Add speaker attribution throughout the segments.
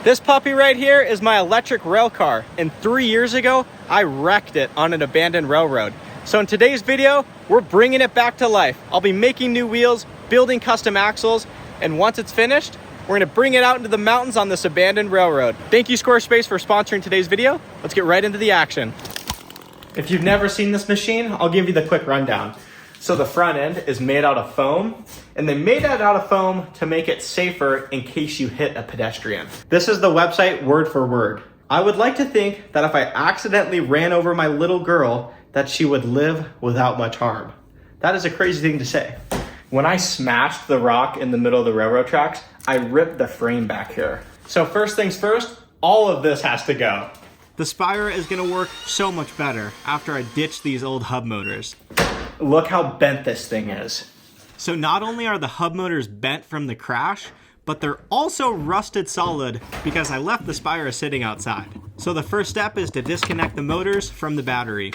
Speaker 1: This puppy right here is my electric rail car, and 3 years ago, I wrecked it on an abandoned railroad. So in today's video, we're bringing it back to life. I'll be making new wheels, building custom axles, and once it's finished, we're gonna bring it out into the mountains on this abandoned railroad. Thank you, Squarespace, for sponsoring today's video. Let's get right into the action. If you've never seen this machine, I'll give you the quick rundown. So the front end is made out of foam, and they made that out of foam to make it safer in case you hit a pedestrian. This is the website word for word. I would like to think that if I accidentally ran over my little girl, that she would live without much harm. That is a crazy thing to say. When I smashed the rock in the middle of the railroad tracks, I ripped the frame back here. So first things first, all of this has to go. The Spira is gonna work so much better after I ditch these old hub motors. Look how bent this thing is. So not only are the hub motors bent from the crash, but they're also rusted solid because I left the Spira sitting outside. So the first step is to disconnect the motors from the battery.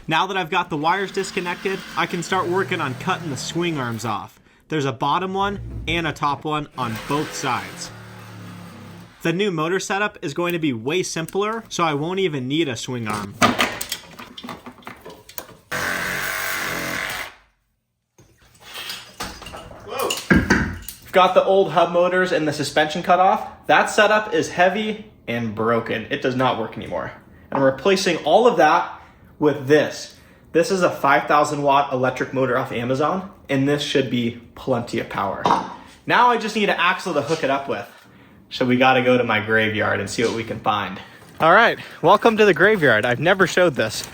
Speaker 1: Now that I've got the wires disconnected, I can start working on cutting the swing arms off. There's a bottom one and a top one on both sides. The new motor setup is going to be way simpler, so I won't even need a swing arm. Got the old hub motors and the suspension cut off. That setup is heavy and broken. It does not work anymore. I'm replacing all of that with this. This is a 5,000 watt electric motor off Amazon, and this should be plenty of power. Now I just need an axle to hook it up with. So we gotta go to my graveyard and see what we can find. All right, welcome to the graveyard. I've never showed this.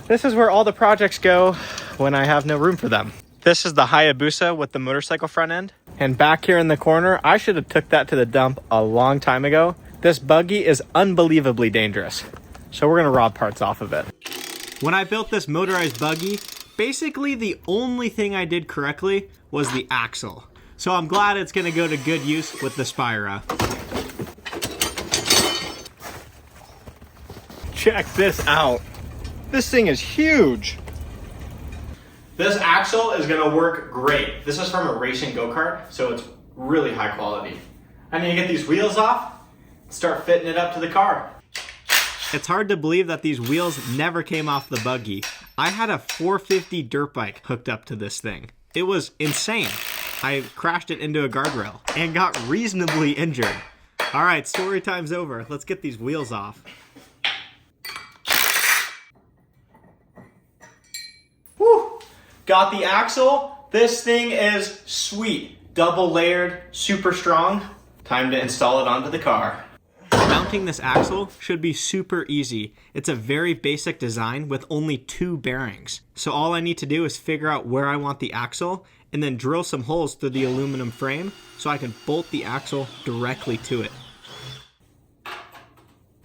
Speaker 1: This is where all the projects go when I have no room for them. This is the Hayabusa with the motorcycle front end. And back here in the corner, I should have took that to the dump a long time ago. This buggy is unbelievably dangerous. So we're gonna rob parts off of it. When I built this motorized buggy, basically the only thing I did correctly was the axle. So I'm glad it's gonna go to good use with the Spira. Check this out. This thing is huge. This axle is gonna work great. This is from a racing go-kart, so it's really high quality. I need to get these wheels off, start fitting it up to the car. It's hard to believe that these wheels never came off the buggy. I had a 450 dirt bike hooked up to this thing. It was insane. I crashed it into a guardrail and got reasonably injured. All right, story time's over. Let's get these wheels off. Whew. Got the axle. This thing is sweet. Double layered, super strong. Time to install it onto the car. Mounting this axle should be super easy. It's a very basic design with only 2 bearings. So all I need to do is figure out where I want the axle and then drill some holes through the aluminum frame so I can bolt the axle directly to it.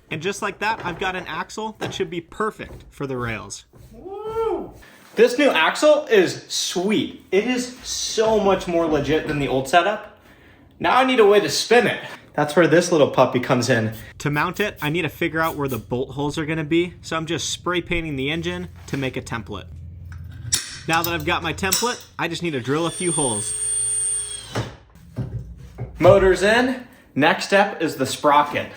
Speaker 1: And just like that, I've got an axle that should be perfect for the rails. Woo! This new axle is sweet. It is so much more legit than the old setup. Now I need a way to spin it. That's where this little puppy comes in. To mount it, I need to figure out where the bolt holes are gonna be, so I'm just spray painting the engine to make a template. Now that I've got my template, I just need to drill a few holes. Motor's in. Next step is the sprocket.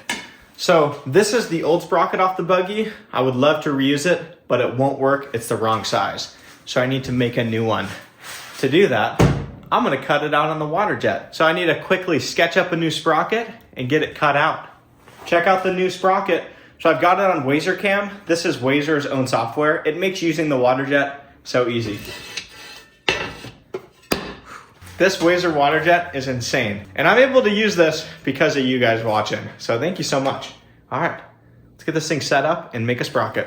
Speaker 1: So this is the old sprocket off the buggy. I would love to reuse it, but it won't work. It's the wrong size. So I need to make a new one. To do that, I'm gonna cut it out on the water jet. So I need to quickly sketch up a new sprocket and get it cut out. Check out the new sprocket. So I've got it on WazerCam. This is Wazer's own software. It makes using the water jet so easy. This Wazer water jet is insane. And I'm able to use this because of you guys watching. So thank you so much. All right, let's get this thing set up and make a sprocket.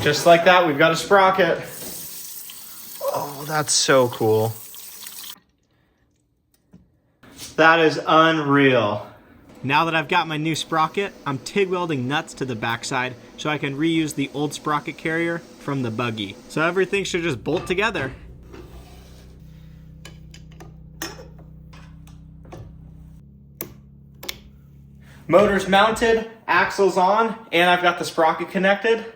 Speaker 1: Just like that, we've got a sprocket. Oh, that's so cool. That is unreal. Now that I've got my new sprocket, I'm TIG welding nuts to the backside so I can reuse the old sprocket carrier from the buggy. So everything should just bolt together. Motor's mounted, axle's on, and I've got the sprocket connected.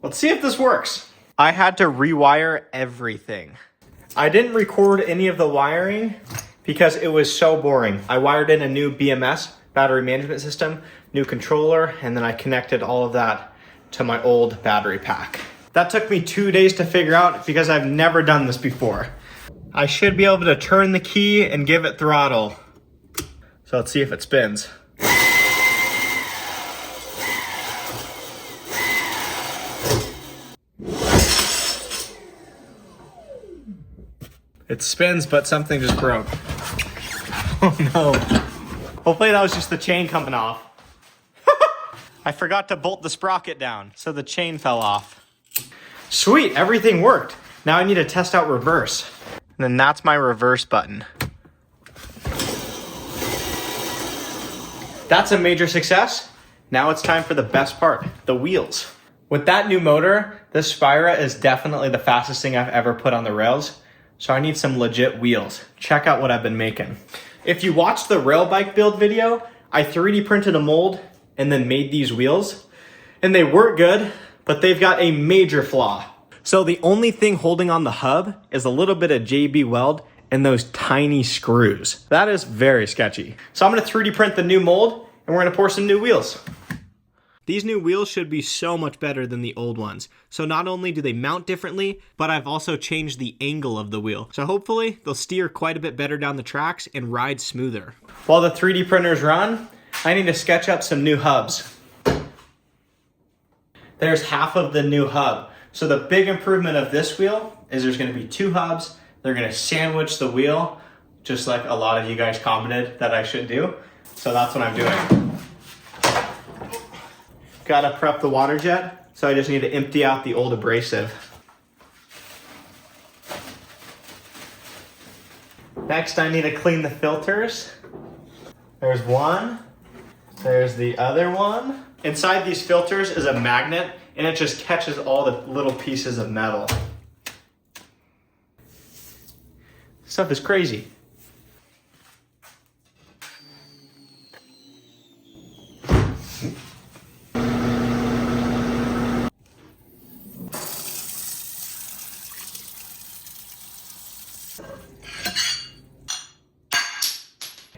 Speaker 1: Let's see if this works. I had to rewire everything. I didn't record any of the wiring because it was so boring. I wired in a new BMS, battery management system, new controller, and then I connected all of that to my old battery pack. That took me 2 days to figure out because I've never done this before. I should be able to turn the key and give it throttle. So let's see if it spins. It spins, but something just broke. Oh no. Hopefully that was just the chain coming off. I forgot to bolt the sprocket down, so the chain fell off. Sweet, everything worked. Now I need to test out reverse. And then that's my reverse button. That's a major success. Now it's time for the best part, the wheels. With that new motor, this Spira is definitely the fastest thing I've ever put on the rails. So I need some legit wheels. Check out what I've been making. If you watched the rail bike build video, I 3D printed a mold and then made these wheels. And they work good, but they've got a major flaw. So the only thing holding on the hub is a little bit of JB weld and those tiny screws. That is very sketchy. So I'm gonna 3D print the new mold and we're gonna pour some new wheels. These new wheels should be so much better than the old ones. So not only do they mount differently, but I've also changed the angle of the wheel. So hopefully they'll steer quite a bit better down the tracks and ride smoother. While the 3D printers run, I need to sketch up some new hubs. There's half of the new hub. So the big improvement of this wheel is there's gonna be 2 hubs. They're gonna sandwich the wheel, just like a lot of you guys commented that I should do. So that's what I'm doing. Gotta prep the water jet, so I just need to empty out the old abrasive. Next, I need to clean the filters. There's one, there's the other one. Inside these filters is a magnet, and it just catches all the little pieces of metal. This stuff is crazy.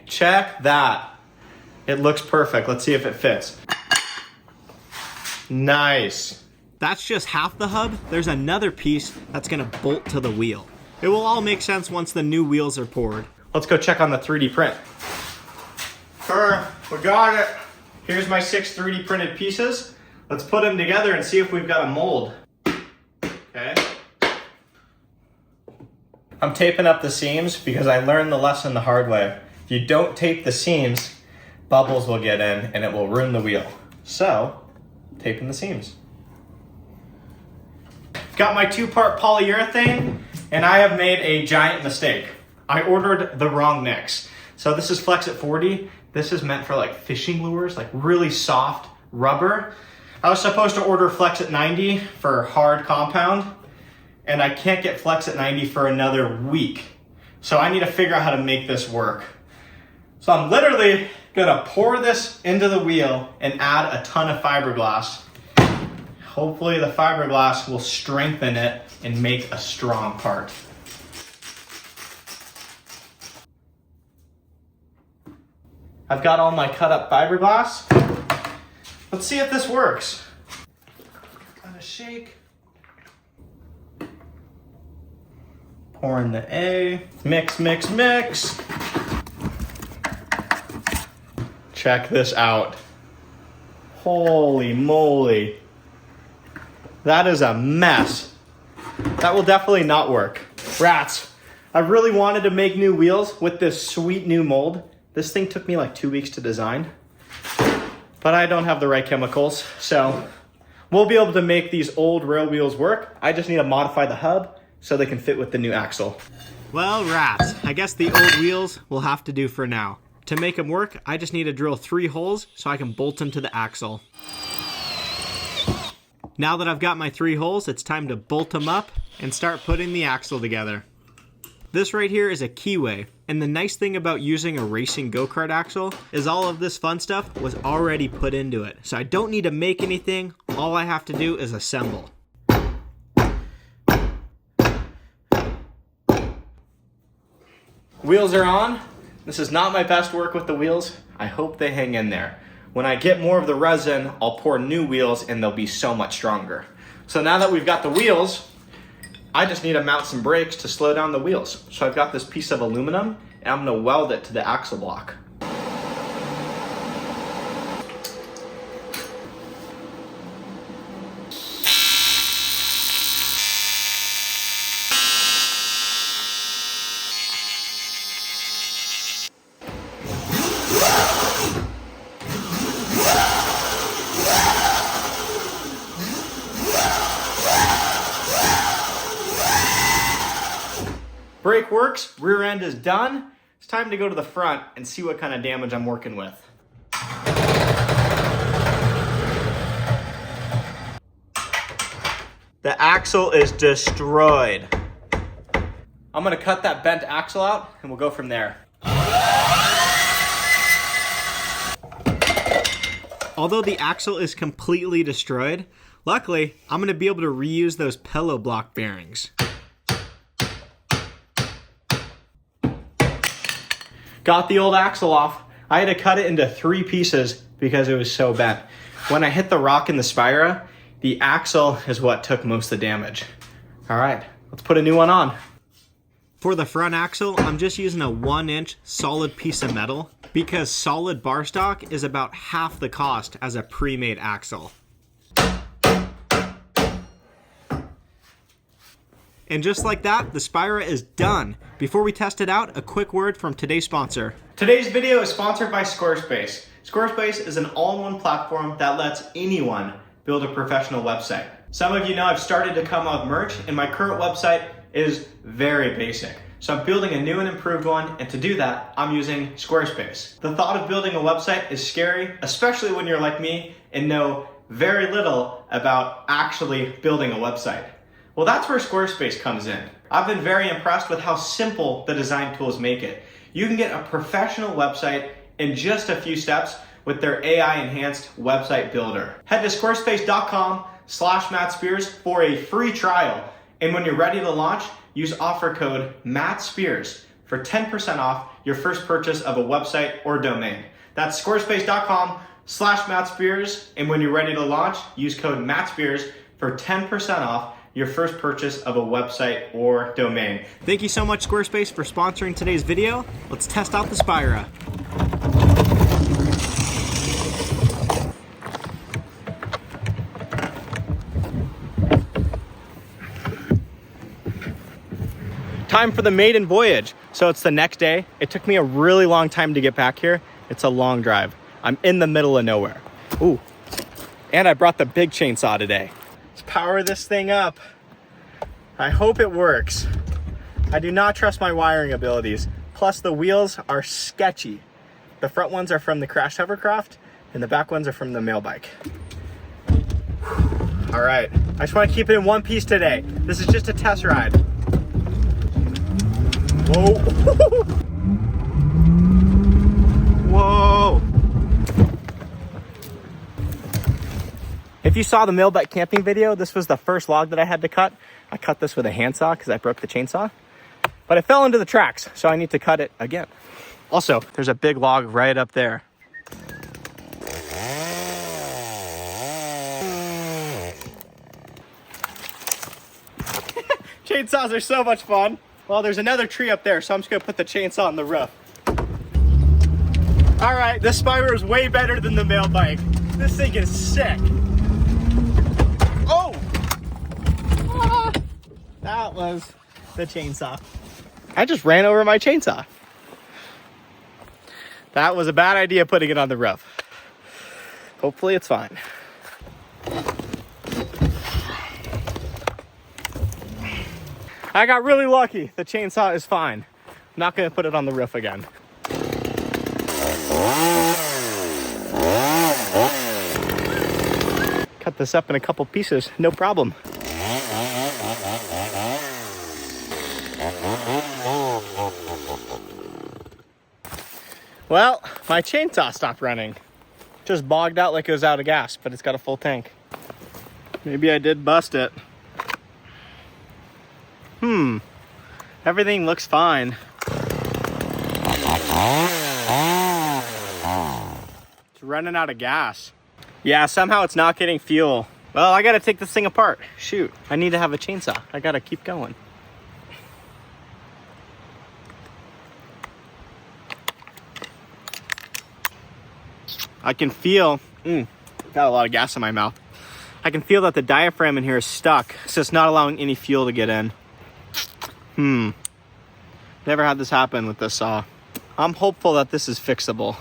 Speaker 1: Check that. It looks perfect. Let's see if it fits. Nice. That's just half the hub. There's another piece that's gonna bolt to the wheel. It will all make sense once the new wheels are poured. Let's go check on the 3D print. We got it. Here's my 6 3D printed pieces. Let's put them together and see if we've got a mold. Okay. I'm taping up the seams because I learned the lesson the hard way. If you don't tape the seams, bubbles will get in and it will ruin the wheel. So, taping the seams. Got my 2-part polyurethane, and I have made a giant mistake. I ordered the wrong mix. So this is Flex at 40. This is meant for like fishing lures, like really soft rubber. I was supposed to order Flex at 90 for hard compound, and I can't get Flex at 90 for another week. So I need to figure out how to make this work. So I'm literally gonna pour this into the wheel and add a ton of fiberglass. Hopefully the fiberglass will strengthen it and make a strong part. I've got all my cut up fiberglass. Let's see if this works. Gotta shake. Pour in the A. Mix, mix, mix. Check this out. Holy moly. That is a mess. That will definitely not work. Rats. I really wanted to make new wheels with this sweet new mold. This thing took me like 2 weeks to design, but I don't have the right chemicals, so we'll be able to make these old rail wheels work. I just need to modify the hub so they can fit with the new axle. Well, rats, I guess the old wheels will have to do for now. To make them work, I just need to drill 3 holes so I can bolt them to the axle. Now that I've got my 3 holes, it's time to bolt them up and start putting the axle together. This right here is a keyway, and the nice thing about using a racing go-kart axle is all of this fun stuff was already put into it. So I don't need to make anything, all I have to do is assemble. Wheels are on. This is not my best work with the wheels. I hope they hang in there. When I get more of the resin, I'll pour new wheels and they'll be so much stronger. So now that we've got the wheels, I just need to mount some brakes to slow down the wheels. So I've got this piece of aluminum and I'm gonna weld it to the axle block. Brake works, rear end is done. It's time to go to the front and see what kind of damage I'm working with. The axle is destroyed. I'm gonna cut that bent axle out and we'll go from there. Although the axle is completely destroyed, luckily I'm gonna be able to reuse those pillow block bearings. Got the old axle off. I had to cut it into 3 pieces because it was so bent. When I hit the rock in the Spira, the axle is what took most of the damage. All right, let's put a new one on. For the front axle, I'm just using a 1-inch solid piece of metal because solid bar stock is about half the cost as a pre-made axle. And just like that, the Spira is done. Before we test it out, a quick word from today's sponsor. Today's video is sponsored by Squarespace. Squarespace is an all-in-one platform that lets anyone build a professional website. Some of you know I've started to come up with merch, and my current website is very basic. So I'm building a new and improved one, and to do that, I'm using Squarespace. The thought of building a website is scary, especially when you're like me and know very little about actually building a website. Well, that's where Squarespace comes in. I've been very impressed with how simple the design tools make it. You can get a professional website in just a few steps with their AI-enhanced website builder. Head to squarespace.com/mattspearss for a free trial. And when you're ready to launch, use offer code mattspearss for 10% off your first purchase of a website or domain. That's squarespace.com/mattspearss. And when you're ready to launch, use code mattspearss for 10% off your first purchase of a website or domain. Thank you so much, Squarespace, for sponsoring today's video. Let's test out the Spira. Time for the Maiden voyage. So it's the next day. It took me a really long time to get back here. It's a long drive. I'm in the middle of nowhere. Ooh, and I brought the big chainsaw today. Let's power this thing up. I hope it works. I do not trust my wiring abilities. Plus the wheels are sketchy. The front ones are from the crashed hovercraft and the back ones are from the mail bike. All right, I just want to keep it in one piece today. This is just a test ride. Whoa. Whoa. If you saw the mail bike camping video, this was the first log that I had to cut. I cut this with a handsaw because I broke the chainsaw, but it fell into the tracks, so I need to cut it again. Also, there's a big log right up there. Chainsaws are so much fun. Well, there's another tree up there, so I'm just gonna put the chainsaw on the roof. All right, this Spira is way better than the mail bike. This thing is sick. Oh! Ah, that was the chainsaw. I just ran over my chainsaw. That was a bad idea putting it on the roof. Hopefully it's fine. I got really lucky. The chainsaw is fine. I'm not gonna put it on the roof again. Cut this up in a couple pieces, no problem. Well, my chainsaw stopped running. Just bogged out like it was out of gas, but it's got a full tank. Maybe I did bust it. Everything looks fine. It's running out of gas. Yeah, somehow it's not getting fuel. Well, I gotta take this thing apart. Shoot, I need to have a chainsaw. I gotta keep going. I can feel, got a lot of gas in my mouth. I can feel that the diaphragm in here is stuck, so it's not allowing any fuel to get in. Never had this happen with this saw. I'm hopeful that this is fixable.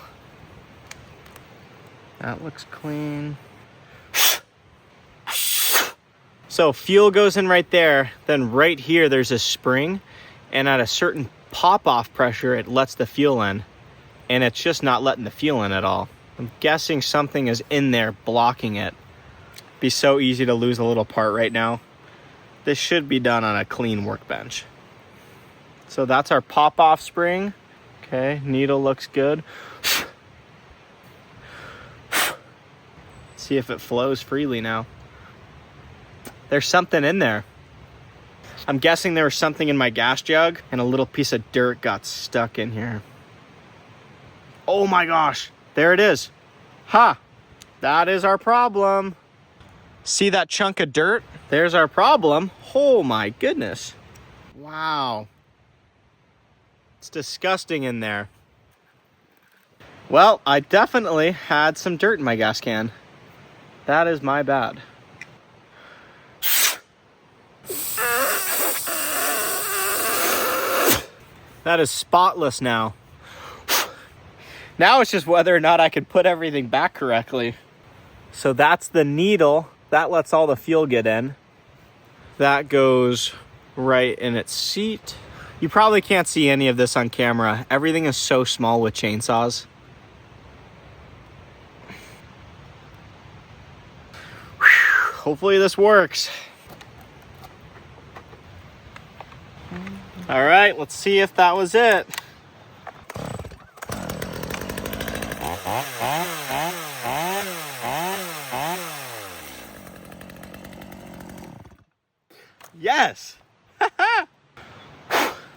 Speaker 1: That looks clean. So fuel goes in right there, then right here there's a spring, and at a certain pop-off pressure it lets the fuel in, and it's just not letting the fuel in at all. I'm guessing something is in there blocking it. Be so easy to lose a little part right now. This should be done on a clean workbench. So that's our pop-off spring. Okay, needle looks good. See if it flows freely now. There's something in there. I'm guessing there was something in my gas jug and a little piece of dirt got stuck in here. Oh my gosh, there it is. Ha, that is our problem. See that chunk of dirt? There's our problem. Oh my goodness. Wow. It's disgusting in there. Well, I definitely had some dirt in my gas can. That is my bad. That is spotless now. Now it's just whether or not I can put everything back correctly. So that's the needle. That lets all the fuel get in. That goes right in its seat. You probably can't see any of this on camera. Everything is so small with chainsaws. Whew. Hopefully this works. All right, let's see if that was it. Yes.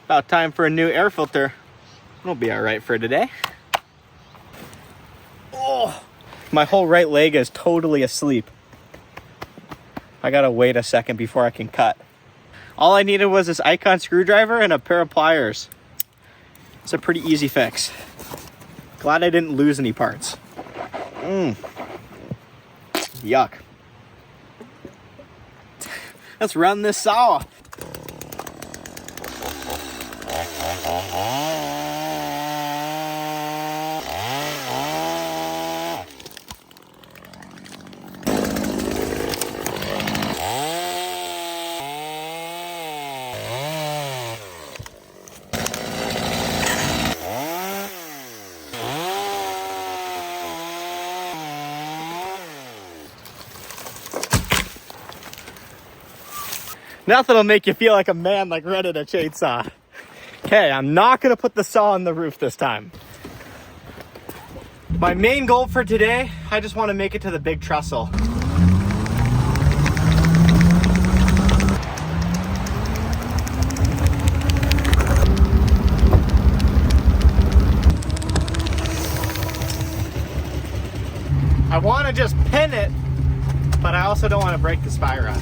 Speaker 1: About time for a new air filter. It'll be all right for today. Oh, my whole right leg is totally asleep. I gotta wait a second before I can cut. All I needed was this icon screwdriver and a pair of pliers. It's a pretty easy fix. Glad I didn't lose any parts. Yuck. Let's run this saw. Nothing will make you feel like a man like running a chainsaw. Okay, I'm not gonna put the saw on the roof this time. My main goal for today, I just want to make it to the big trestle. I want to just pin it, but I also don't want to break the spiral.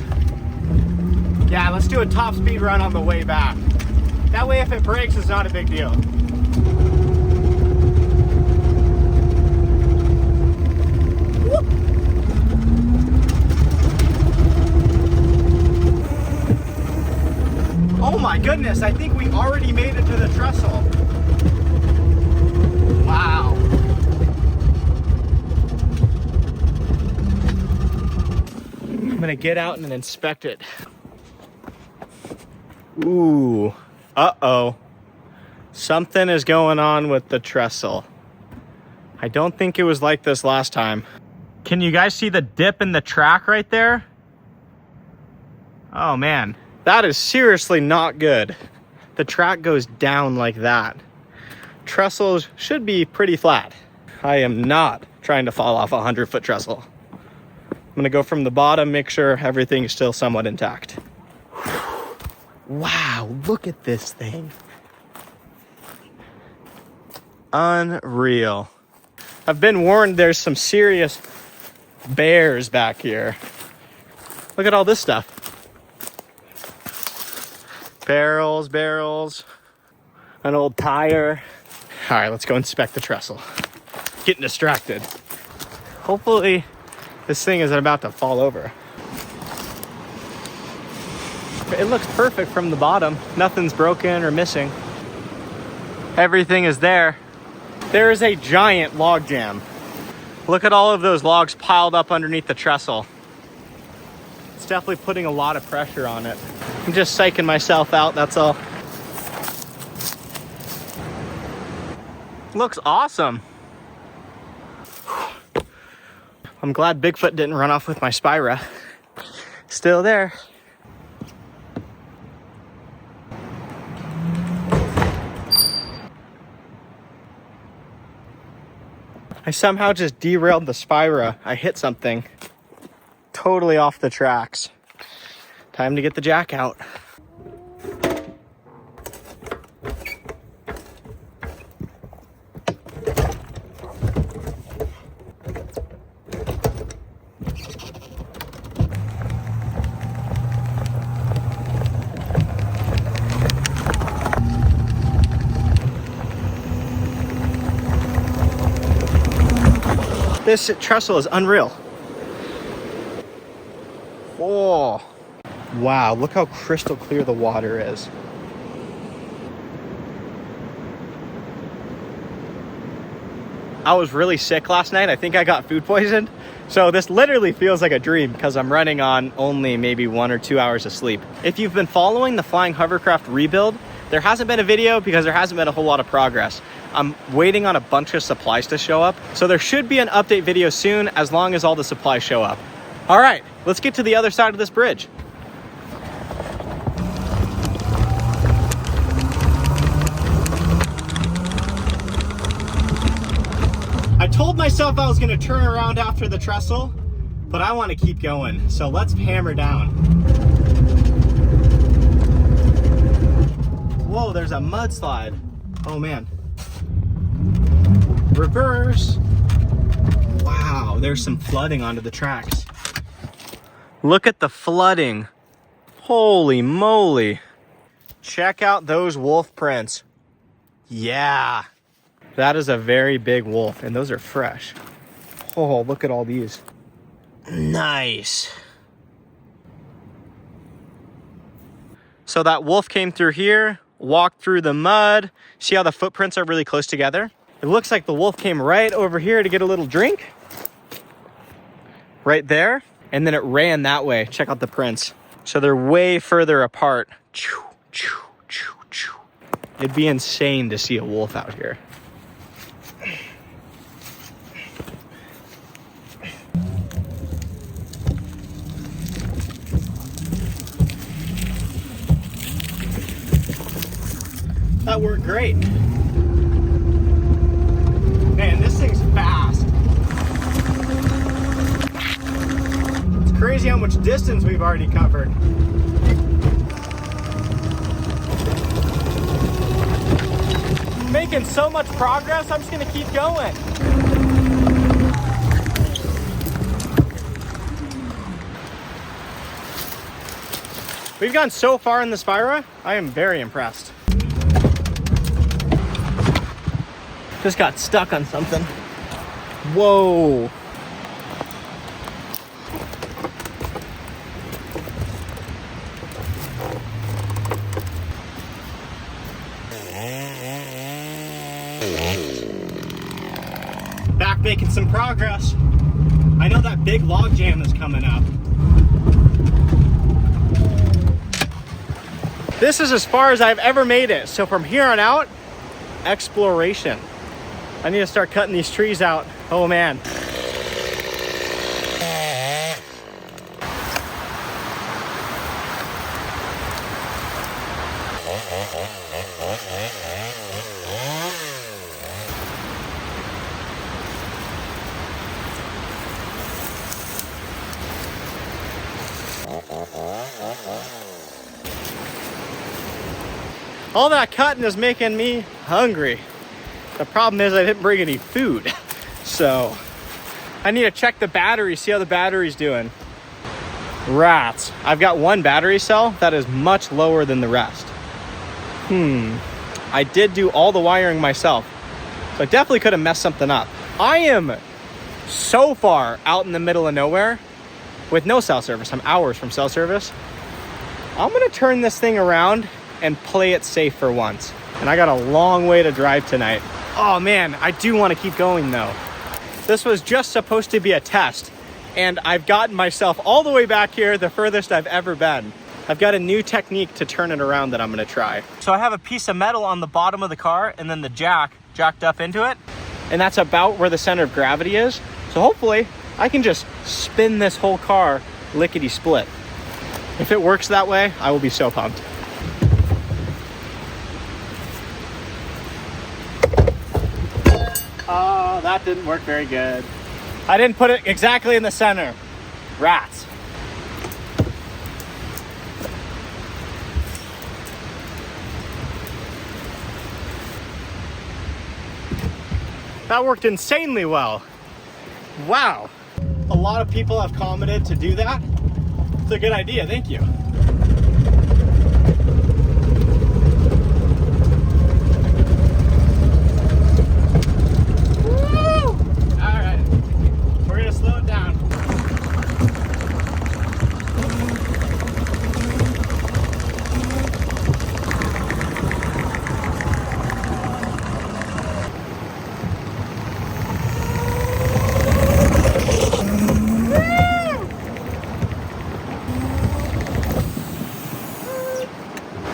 Speaker 1: Yeah, let's do a top speed run on the way back. That way if it breaks, it's not a big deal. Whoop. Oh my goodness, I think we already made it to the trestle. Wow. I'm gonna get out and inspect it. Ooh, uh-oh. Something is going on with the trestle. I don't think it was like this last time. Can you guys see the dip in the track right there? Oh man, that is seriously not good. The track goes down like that. trestles should be pretty flat. I am not trying to fall off a 100-foot trestle. I'm gonna go from the bottom, make sure everything is still somewhat intact. Wow, look at this thing. Unreal. I've been warned there's some serious bears back here. Look at all this stuff. Barrels, an old tire. All right, let's go inspect the trestle. Getting distracted. Hopefully this thing isn't about to fall over. It looks perfect from the bottom. Nothing's broken or missing. Everything is there. There is a giant log jam. Look at all of those logs piled up underneath the trestle. It's definitely putting a lot of pressure on it. I'm just psyching myself out, that's all. Looks awesome. I'm glad Bigfoot didn't run off with my Spira. Still there. I somehow just derailed the Spira. I hit something totally off the tracks. Time to get the jack out. This trestle is unreal. Oh, wow, look how crystal clear the water is. I was really sick last night. I think I got food poisoned. So this literally feels like a dream because I'm running on only maybe 1 or 2 hours of sleep. If you've been following the flying hovercraft rebuild, there hasn't been a video because there hasn't been a whole lot of progress. I'm waiting on a bunch of supplies to show up. So there should be an update video soon as long as all the supplies show up. All right, let's get to the other side of this bridge. I told myself I was gonna turn around after the trestle, but I wanna keep going. So let's hammer down. Whoa, there's a mudslide. Oh man. Reverse. Wow, there's some flooding onto the tracks. Look at the flooding. Holy moly. Check out those wolf prints. Yeah. That is a very big wolf, and those are fresh. Oh, look at all these. Nice. So that wolf came through here, walked through the mud. See how the footprints are really close together? It looks like the wolf came right over here to get a little drink. Right there. And then it ran that way. Check out the prints. So they're way further apart. It'd be insane to see a wolf out here. That worked great. Man, this thing's fast. It's crazy how much distance we've already covered. Making so much progress, I'm just gonna keep going. We've gone so far in the Spira, I am very impressed. Just got stuck on something. Whoa. Back making some progress. I know that big log jam is coming up. This is as far as I've ever made it. So from here on out, exploration. I need to start cutting these trees out. Oh man. All that cutting is making me hungry. The problem is I didn't bring any food. So I need to check the battery, see how the battery's doing. Rats. I've got one battery cell that is much lower than the rest. I did do all the wiring myself, so I definitely could have messed something up. I am so far out in the middle of nowhere with no cell service. I'm hours from cell service. I'm gonna turn this thing around and play it safe for once. And I got a long way to drive tonight. Oh man, I do want to keep going though. This was just supposed to be a test, and I've gotten myself all the way back here, the furthest I've ever been. I've got a new technique to turn it around that I'm gonna try. So I have a piece of metal on the bottom of the car and then the jack jacked up into it. And that's about where the center of gravity is. So hopefully I can just spin this whole car lickety split. If it works that way, I will be so pumped. Oh, that didn't work very good. I didn't put it exactly in the center. Rats. That worked insanely well. Wow. A lot of people have commented to do that. It's a good idea, thank you. Woo! All right, we're gonna slow it down.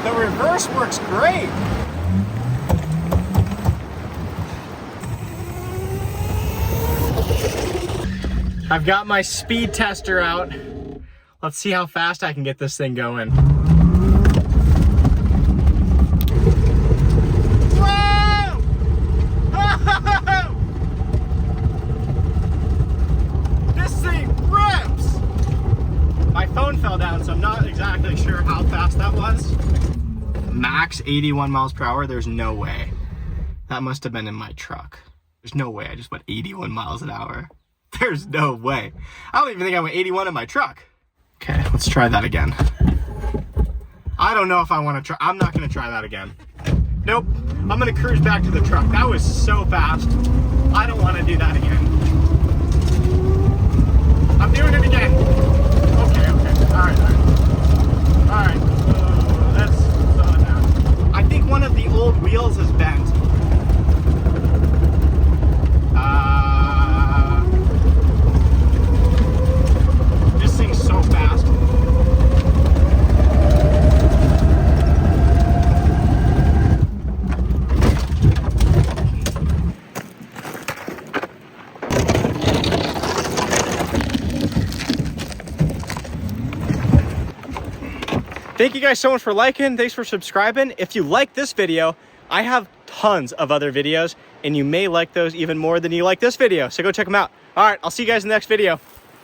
Speaker 1: The reverse works great. I've got my speed tester out. Let's see how fast I can get this thing going. Whoa! This thing rips! My phone fell down, so I'm not exactly sure how fast that was. Max 81 miles per hour, there's no way. That must have been in my truck. There's no way I just went 81 miles an hour. There's no way. I don't even think I went 81 in my truck. Okay, let's try that again. I don't know if I want to try. I'm not going to try that again. Nope. I'm going to cruise back to the truck. That was so fast. I don't want to do that again. I'm doing it again. Okay. All right. Let's slow it down. I think one of the old wheels is bent. This thing's so fast. Thank you guys so much for liking. Thanks for subscribing. If you like this video, I have tons of other videos, and you may like those even more than you like this video. So go check them out. All right, I'll see you guys in the next video.